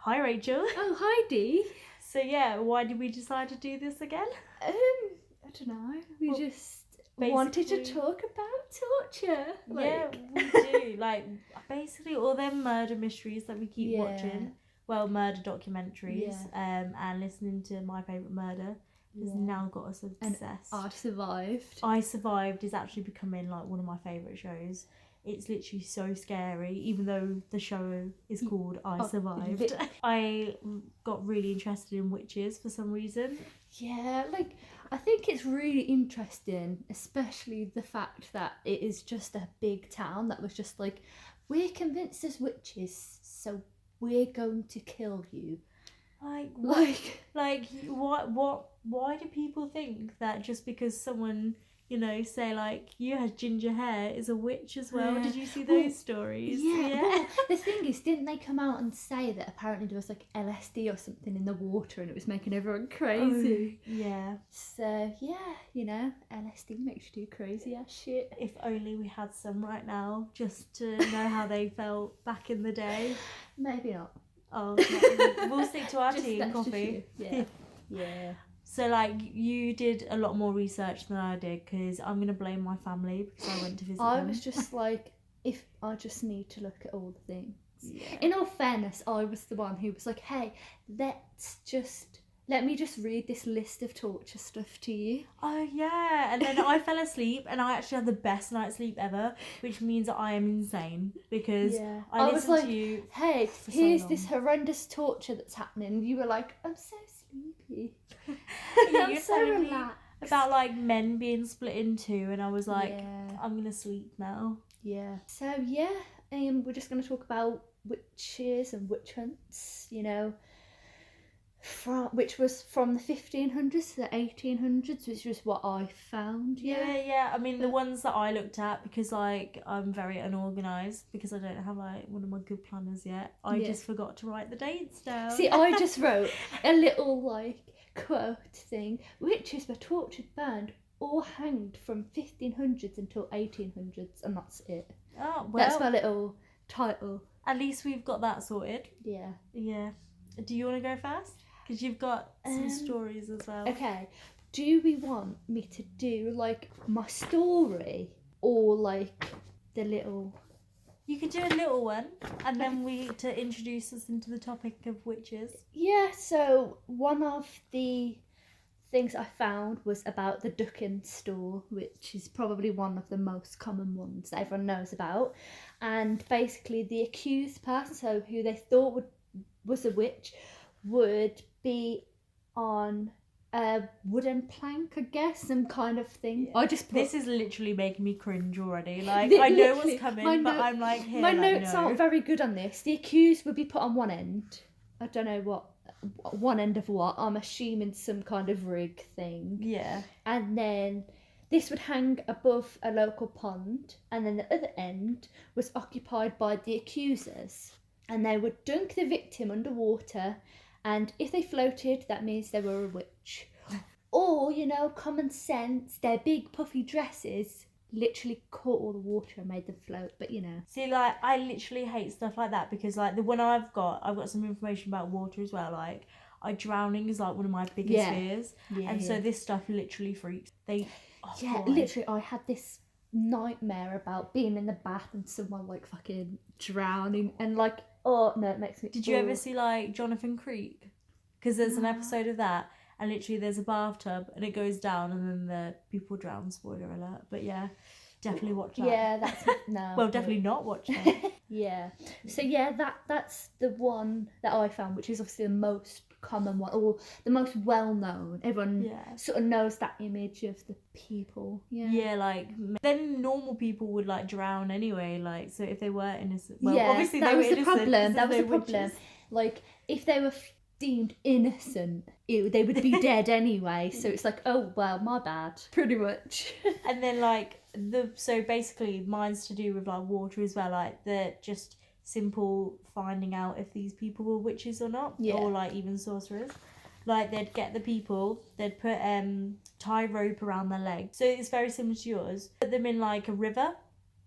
Hi Rachel. Oh, hi Dee. So yeah, why did we decide to do this again? I don't know. We Well, just wanted to basically- talk about torture. Yeah, we do. Like basically all them murder mysteries that we keep Yeah. watching. Well, murder documentaries, and listening to My Favourite Murder has now got us obsessed. I survived. I Survived is actually becoming like one of my favourite shows. It's literally so scary, even though the show is called I Survived. I got really interested in witches for some reason. Yeah, like I think it's really interesting, especially the fact that it is just a big town that was just like, we're convinced there's witches, so we're going to kill you. Like why do people think that just because someone, say like you had ginger hair is a witch as well? Yeah. Did you see those stories? Yeah. Well, the thing is, didn't they come out and say that apparently there was like LSD or something in the water and it was making everyone crazy? Oh, yeah. So yeah, LSD makes you do crazy ass shit. If only we had some right now, just to know how they felt back in the day. Maybe not. Oh, no, we'll stick to our tea and coffee. Yeah. Yeah. So, like, you did a lot more research than I did, because I'm going to blame my family because I went to visit I them. was just like, if I just need to look at all the things. Yeah. In all fairness, I was the one who was like, hey, let me just read this list of torture stuff to you. Oh, yeah. And then I fell asleep, and I actually had the best night's sleep ever, which means that I am insane, because I was listened like, to you. Hey, so here's long. this horrendous torture that's happening. And you were like, I'm so sleepy. Yeah, I'm you're so telling me relaxed. about like men being split in two, and I was like, Yeah. I'm gonna sleep now. Yeah. So yeah, we're just gonna talk about witches and witch hunts. Which was from the 1500s to the 1800s, which was what I found. Yeah. I mean, the ones that I looked at, because like I'm very unorganized because I don't have like one of my good planners yet. I just forgot to write the dates down. See, I just wrote a little like quote thing: witches were tortured, burned, or hanged from 1500s until 1800s, and that's it. Oh, well, That's my little title. At least we've got that sorted. Yeah. Yeah. Do you want to go first? Because you've got some stories as well. Okay. Do we want me to do like my story or like the little? You could do a little one, and then to introduce us into the topic of witches. Yeah. So one of the things I found was about the Ducken store, which is probably one of the most common ones that everyone knows about. And basically, the accused person, so who they thought was a witch, would be on a wooden plank, I guess, some kind of thing. Yeah. This is literally making me cringe already. Like, I know what's coming, but I'm like, here, my like, notes no. aren't very good on this. The accused would be put on one end. I don't know one end of what. I'm assuming some kind of rig thing. Yeah. And then this would hang above a local pond, and then the other end was occupied by the accusers. And they would dunk the victim underwater, and if they floated, that means they were a witch. Or, common sense, their big puffy dresses literally caught all the water and made them float, but See, like, I literally hate stuff like that, because like the one I've got some information about water as well. Like, drowning is like one of my biggest fears, so this stuff literally freaks. Literally, I had this nightmare about being in the bath and someone like fucking drowning, and like, oh no, it makes me. Did you ever see like Jonathan Creek? Because there's an episode of that, and literally there's a bathtub and it goes down and then the people drown. Spoiler alert. But yeah, definitely watch that. Yeah, that's no. Well, definitely not watch that. Yeah. So yeah, that's the one that I found, which is obviously the most common one, or the most well known. Everyone sort of knows that image of the people. Yeah, like then normal people would like drown anyway. Like, so if they were innocent, well, obviously that they was were the innocent. problem. That was no the problem. witches. Like, if they were deemed innocent, they would be dead anyway. So it's like, oh well, my bad, pretty much. And then like so basically mine's to do with like water as well. Like the just simple finding out if these people were witches or not, or like even sorcerers. Like, they'd get the people, they'd put tie rope around their legs, so it's very similar to yours. Put them in like a river,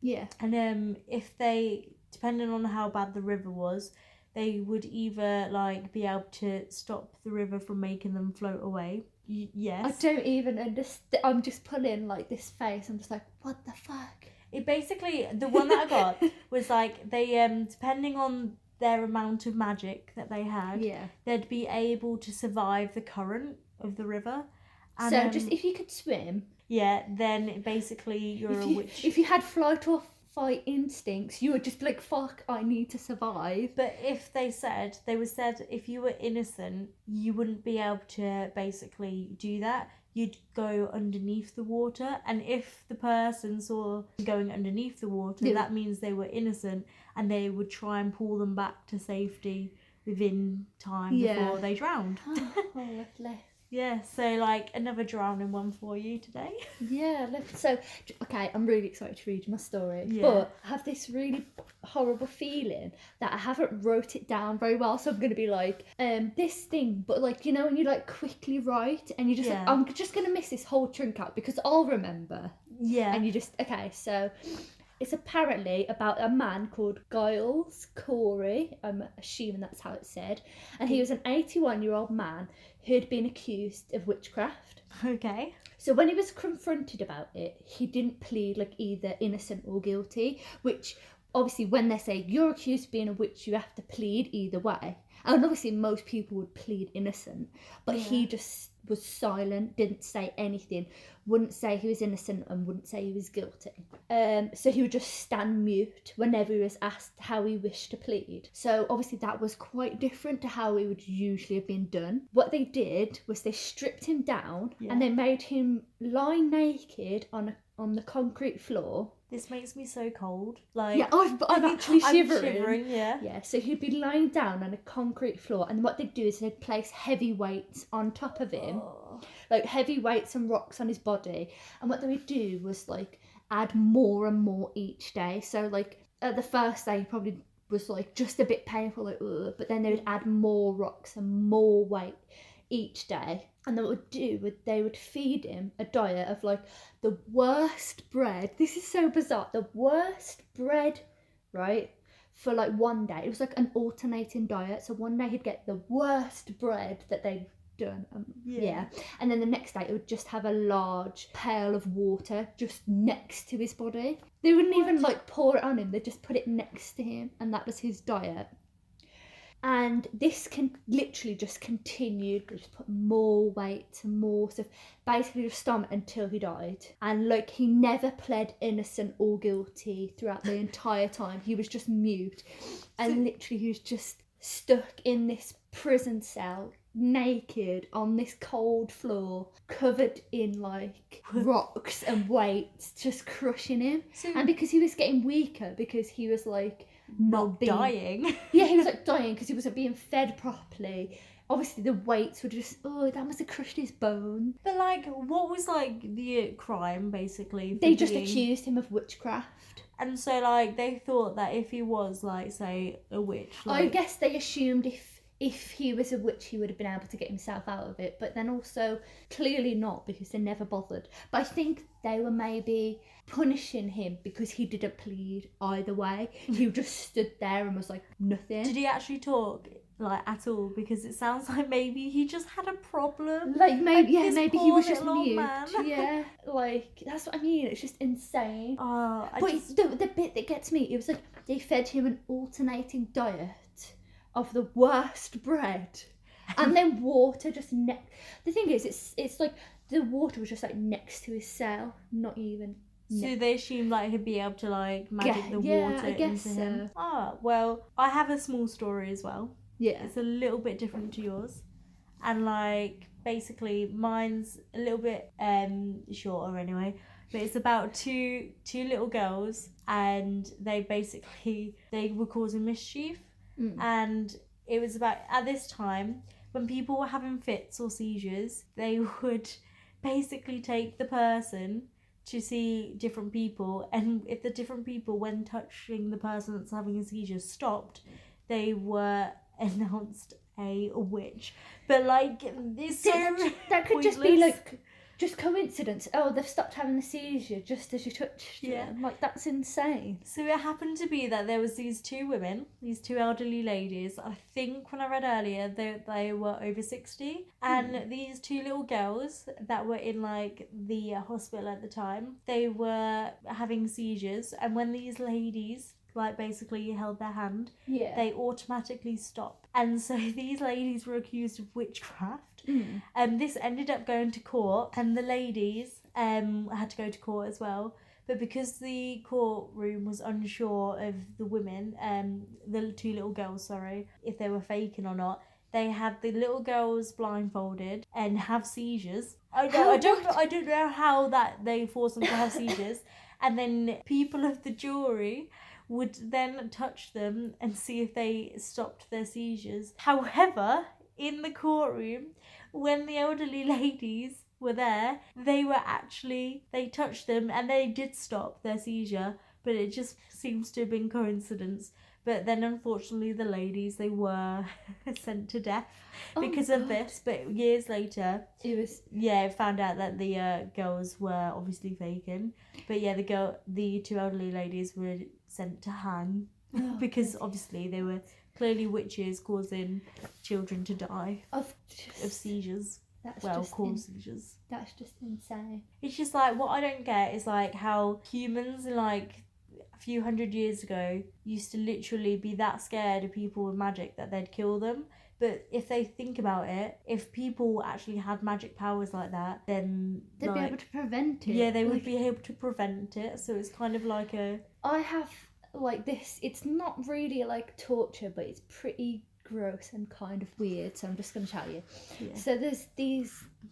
and if they, depending on how bad the river was, they would either like be able to stop the river from making them float away. Yes. I don't even understand. I'm just pulling like this face. I'm just like, what the fuck? It basically, the one that I got was like they depending on their amount of magic that they had, they'd be able to survive the current of the river. And, so just if you could swim, then basically you're a witch. If you had flight or fight instincts, you would just be like, fuck, I need to survive. But if they said if you were innocent, you wouldn't be able to basically do that. You'd go underneath the water, and if the person saw going underneath the water, that means they were innocent, and they would try and pull them back to safety within time before they drowned. Oh, lovely. Yeah, so like another drowning one for you today. Yeah, so okay, I'm really excited to read my story, but I have this really horrible feeling that I haven't wrote it down very well, so I'm gonna be like, this thing, but like, you know, when you like quickly write and you just like, I'm just gonna miss this whole chunk out because I'll remember. Yeah. And you just so. It's apparently about a man called Giles Corey, I'm assuming that's how it's said, and he was an 81-year-old man who had been accused of witchcraft. Okay. So when he was confronted about it, he didn't plead like either innocent or guilty, which obviously when they say you're accused of being a witch, you have to plead either way. And obviously most people would plead innocent, but he just was silent, didn't say anything, wouldn't say he was innocent and wouldn't say he was guilty. So he would just stand mute whenever he was asked how he wished to plead. So obviously that was quite different to how it would usually have been done. What they did was they stripped him down and they made him lie naked on the concrete floor. This makes me so cold. Like, I'm actually shivering. I'm shivering, yeah. So he'd be lying down on a concrete floor, and what they'd do is they'd place heavy weights on top of him, like heavy weights and rocks on his body. And what they would do was like add more and more each day. So like at the first day, he probably was like just a bit painful, like, ugh, but then they would add more rocks and more weight each day. And then what would do, they would feed him a diet of like the worst bread. This is so bizarre. The worst bread, right? For like one day. It was like an alternating diet. So one day he'd get the worst bread that they'd done. And then the next day it would just have a large pail of water just next to his body. They wouldn't even like pour it on him. They'd just put it next to him. And that was his diet. And this can literally just continued, just put more weight and more stuff, basically just stomach until he died. And like he never pled innocent or guilty throughout the entire time. He was just mute, and literally he was just stuck in this prison cell, naked on this cold floor, covered in like rocks and weights, just crushing him. And because he was getting weaker, because he was like not dying. Yeah, he was like dying because he wasn't being fed properly. Obviously the weights were just, that must have crushed his bone. But like, what was like the crime basically? They just accused him of witchcraft. And so like they thought that if he was like, say, a witch, like... I guess they assumed if he was a witch he would have been able to get himself out of it, but then also clearly not, because they never bothered. But I think they were maybe punishing him because he didn't plead either way. He just stood there and was like nothing. Did he actually talk like at all? Because it sounds like maybe he just had a problem. Like maybe he was just mute. Yeah, like that's what I mean. It's just insane. The bit that gets me, it was like they fed him an alternating diet of the worst bread, and then water just the thing is, it's like the water was just like next to his cell, not even. So they assumed like he'd be able to like magic the water into him. Well, I have a small story as well. Yeah, it's a little bit different to yours, and like basically mine's a little bit shorter anyway. But it's about two little girls, and they were causing mischief. And it was about, at this time, when people were having fits or seizures, they would basically take the person to see different people, and if the different people, when touching the person that's having a seizure, stopped, they were announced a witch. But like, it's so that could pointless. just be like just coincidence. Oh, they've stopped having the seizure just as you touched them. Like, that's insane. So it happened to be that there was these two women, these two elderly ladies. I think when I read earlier, they were over 60. And these two little girls that were in, like, the hospital at the time, they were having seizures. And when these ladies, like, basically held their hand, they automatically stopped. And so these ladies were accused of witchcraft. This ended up going to court, and the ladies had to go to court as well. But because the courtroom was unsure of the women, the two little girls, sorry, if they were faking or not, they had the little girls blindfolded and have seizures. I don't know how that they forced them to have seizures. And then people of the jury would then touch them and see if they stopped their seizures. However, in the courtroom, when the elderly ladies were there, they touched them and they did stop their seizure, but it just seems to have been coincidence. But then unfortunately the ladies, they were sent to death because of this. But years later, it found out that the girls were obviously faking. But yeah, the two elderly ladies were sent to hang because obviously they were clearly witches causing children to die of seizures. Seizures. That's just insane. It's just like, what I don't get is like how humans like a few hundred years ago used to literally be that scared of people with magic that they'd kill them. But if they think about it, if people actually had magic powers like that, then they'd be able to prevent it. Yeah, they would be able to prevent it. So it's kind of like I have like this. It's not really like torture, but it's pretty gross and kind of weird, so I'm just going to tell you. So there's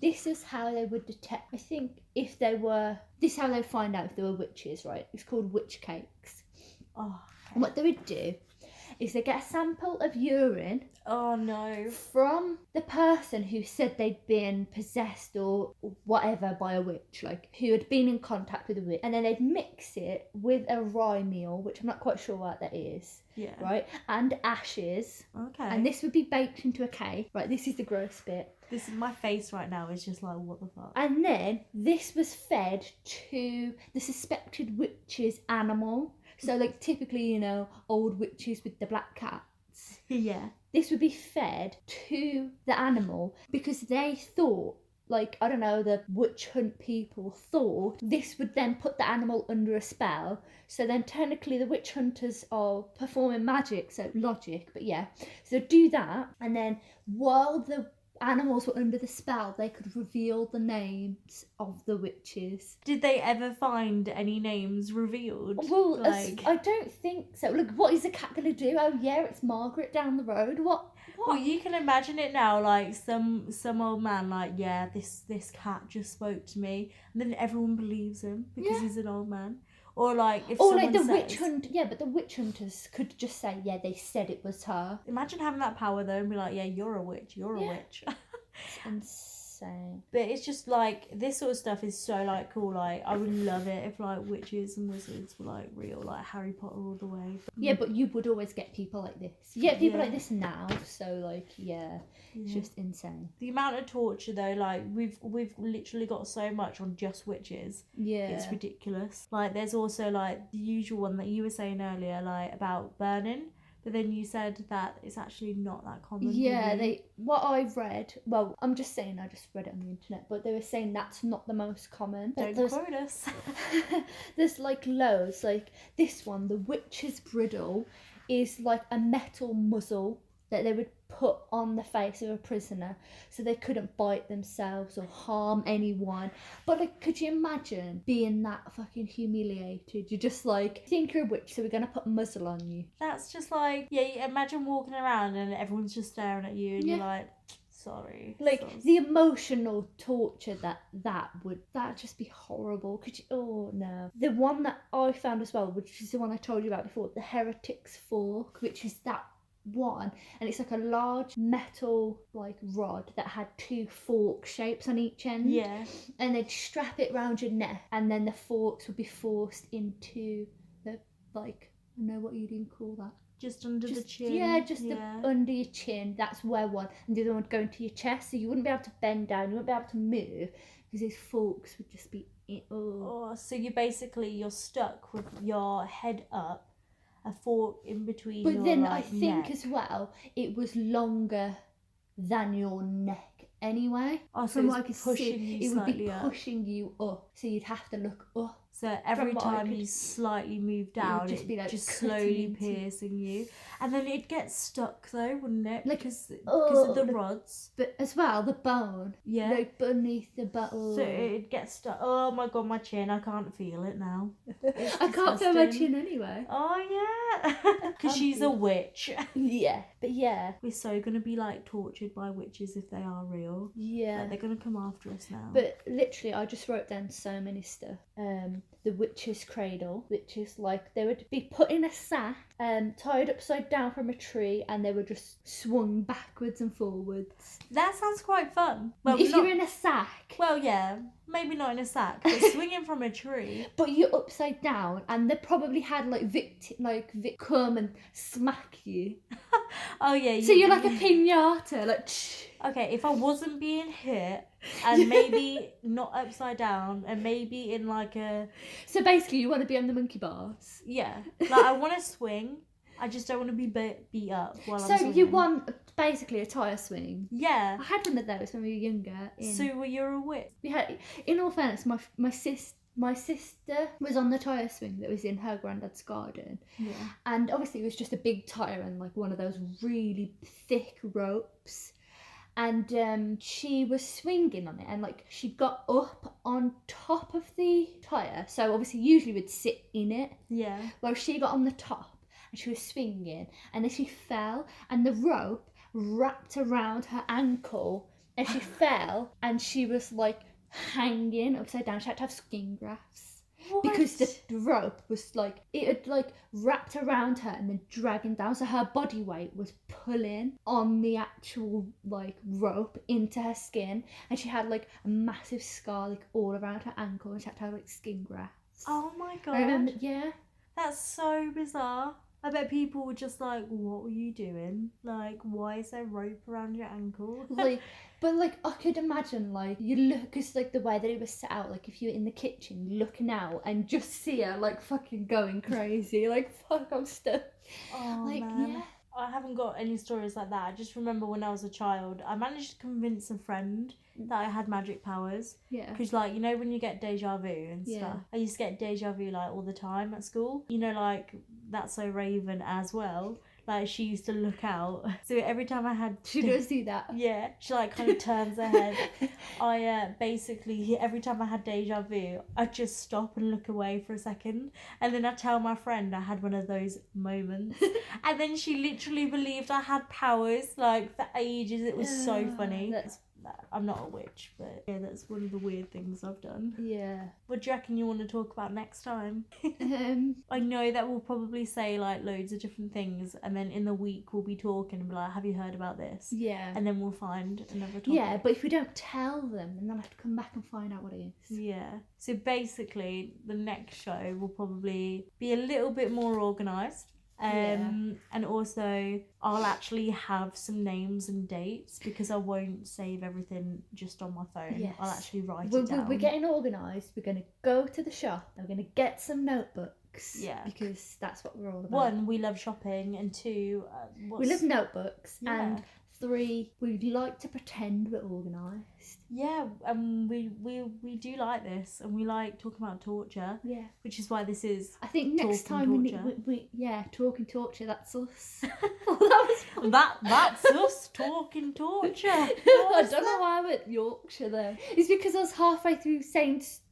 this is how they would detect, I think, if they were, this is how they'd find out if they were witches, right? It's called witch cakes. And what they would do is they get a sample of urine from the person who said they'd been possessed or whatever by a witch, like who had been in contact with a witch, and then they'd mix it with a rye meal, which I'm not quite sure what that is, right, and ashes, and this would be baked into a cake, right? This is the gross bit. This is my face right now is just like, what the fuck? And then this was fed to the suspected witch's animal. So, like, typically, you know, old witches with the black cats. This would be fed to the animal because they thought, like, I don't know, the witch hunt people thought this would then put the animal under a spell. So then technically the witch hunters are performing magic, so logic, but yeah. So do that, and then while the animals were under the spell, they could reveal the names of the witches. Did they ever find any names revealed? Well, I don't think so. Look, what is the cat going to do? Oh yeah, it's Margaret down the road. What? Well, you can imagine it now, like some old man, like, yeah, this cat just spoke to me, and then everyone believes him because he's an old man. Or like if someone like the witch hunt, but the witch hunters could just say, yeah, they said it was her. Imagine having that power though and be like, yeah, you're a witch, you're a witch. It's insane. But it's just like, this sort of stuff is so like cool. Like, I would love it if like witches and wizards were like real, like Harry Potter all the way. Yeah, but you would always get people like this. You get people like this now, so like it's just insane. The amount of torture though, like we've literally got so much on just witches. It's ridiculous. Like there's also like the usual one that you were saying earlier, like about burning. But then you said that it's actually not that common. Yeah, what I've read, well, I'm just saying, I just read it on the internet, but they were saying that's not the most common. Don't quote us. There's like loads, like this one, the witch's bridle, is like a metal muzzle that they would put on the face of a prisoner so they couldn't bite themselves or harm anyone. But like, could you imagine being that fucking humiliated? You're just like, think you're a witch, so we're gonna put a muzzle on you. That's just like, imagine walking around and everyone's just staring at you and you're like, sorry. Like the emotional torture that would just be horrible. Could you? Oh no. The one that I found as well, which is the one I told you about before, the Heretic's Fork, which is that one, and it's like a large metal like rod that had two fork shapes on each end, and they'd strap it around your neck, and then the forks would be forced into the, like, I don't know what you'd even call that, Just under the chin. Yeah, just under your chin. That's where one. And the other one would go into your chest. So you wouldn't be able to bend down. You wouldn't be able to move because these forks would just be... So you're stuck with your head up, a fork in between your But then like, I think neck. as well, it was longer than your neck anyway. Oh, so From it's what I could pushing see, you it would be slightly up. pushing you up. So you'd have to look up. So every From what I time could- you slightly move down, just it be, like, just cutting slowly into- piercing you. And then it'd get stuck though, wouldn't it? Like, Because of the like- rods. But as well, the bone. Yeah. Like beneath the bone. So it'd get stuck. Oh my god, my chin, I can't feel it now. I can't feel my disgusting. chin anyway. Oh yeah. Because can't she's a feel- witch. Yeah. But yeah. We're so going to be like tortured by witches if they are real. Yeah. Like, they're going to come after us now. But literally, I just wrote down so many stuff. The witch's cradle, which is like they would be put in a sack, tied upside down from a tree, and they were just swung backwards and forwards. That sounds quite fun. Well, if not- you're in a sack, well, yeah, maybe not in a sack, but swinging from a tree. but you're upside down, and they probably had like Vic come and smack you. Oh yeah. So you're like a pinata, like. Okay, if I wasn't being hit, and maybe not upside down, and maybe in like a... So basically, you want to be on the monkey bars. Yeah. Like, I want to swing, I just don't want to be beat up while I'm So swinging. you want basically a tyre swing. Yeah. I had one of those when we were younger. So you're a witch? We had, in all fairness, my sister was on the tyre swing that was in her granddad's garden. Yeah. And obviously it was just a big tyre and like one of those really thick ropes. And she was swinging on it, and like she got up on top of the tyre. So obviously usually we'd sit in it. Yeah. Well, she got on the top and she was swinging, and then she fell, and the rope wrapped around her ankle, and she fell, and she was like hanging upside down. She had to have skin grafts. What? Because the rope was like, it had like wrapped around her and then dragging down, so her body weight was pulling on the actual like rope into her skin, and she had like a massive scar like all around her ankle, and she had to have like skin grafts. Oh my god. I remember, yeah. That's so bizarre. I bet people were just like, what were you doing? Like, why is there rope around your ankle? Like, but like I could imagine like you look, because like the way that it was set out, like if you're in the kitchen looking out and just see her like fucking going crazy, like fuck, I'm stuck. Oh, Like, man. yeah. I haven't got any stories like that. I just remember when I was a child, I managed to convince a friend that I had magic powers. Yeah. Because, like, you know, when you get deja vu and Yeah. stuff, I used to get deja vu, like, all the time at school. You know, like, That's So Raven as well. Like, she used to look out. So every time I had... She does do that. Yeah, she, like, kind of turns her head. I basically, every time I had deja vu, I'd just stop and look away for a second. And then I'd tell my friend I had one of those moments. And then she literally believed I had powers, like, for ages. It was so funny. I'm not a witch, but yeah, that's one of the weird things I've done. Yeah. What do you reckon you want to talk about next time? I know that we'll probably say like loads of different things, and then in the week we'll be talking and be like, have you heard about this? Yeah. And then we'll find another topic. Yeah, but if we don't tell them, then they'll have to come back and find out what it is. Yeah. So basically, the next show will probably be a little bit more organised. And also I'll actually have some names and dates, because I won't save everything just on my phone. Yes. I'll actually write it down. We're getting organised. We're going to go to the shop. And we're going to get some notebooks. Yeah. Because that's what we're all about. 1, we love shopping, and 2, we love notebooks. Yeah. And 3, we like to pretend we're organised. Yeah, we do like this, and we like talking about torture. Yeah. Which is why this is... I think next Talking time torture. we talking torture, that's us. That's us talking torture. I don't know why I went Yorkshire though. It's because I was halfway through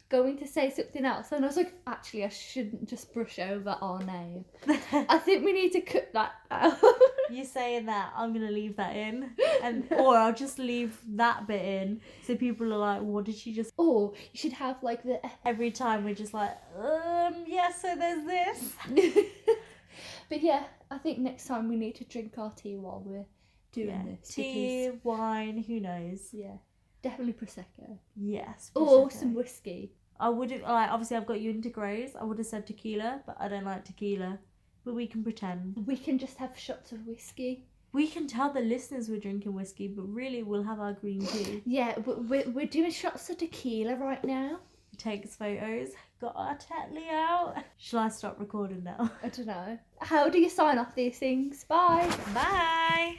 going to say something else, and I was like, actually, I shouldn't just brush over our name. I think we need to cut that out. You saying that, I'm gonna leave that in, or I'll just leave that bit in, so people are like, what did she just... Or you should have like the... Every time we're just like, yeah, so there's this. But yeah, I think next time we need to drink our tea while we're doing this. Tea, wine, who knows? Yeah, definitely Prosecco. Yes. Or Prosecco. some whiskey. I wouldn't, like, obviously I've got you into Grays. I would have said tequila, but I don't like tequila but we can pretend. We can just have shots of whiskey. We can tell the listeners we're drinking whiskey, but really we'll have our green tea. Yeah, we're doing shots of tequila right now. Takes photos. Got our Tetley out. Shall I stop recording now? I don't know. How do you sign off these things? Bye. Bye.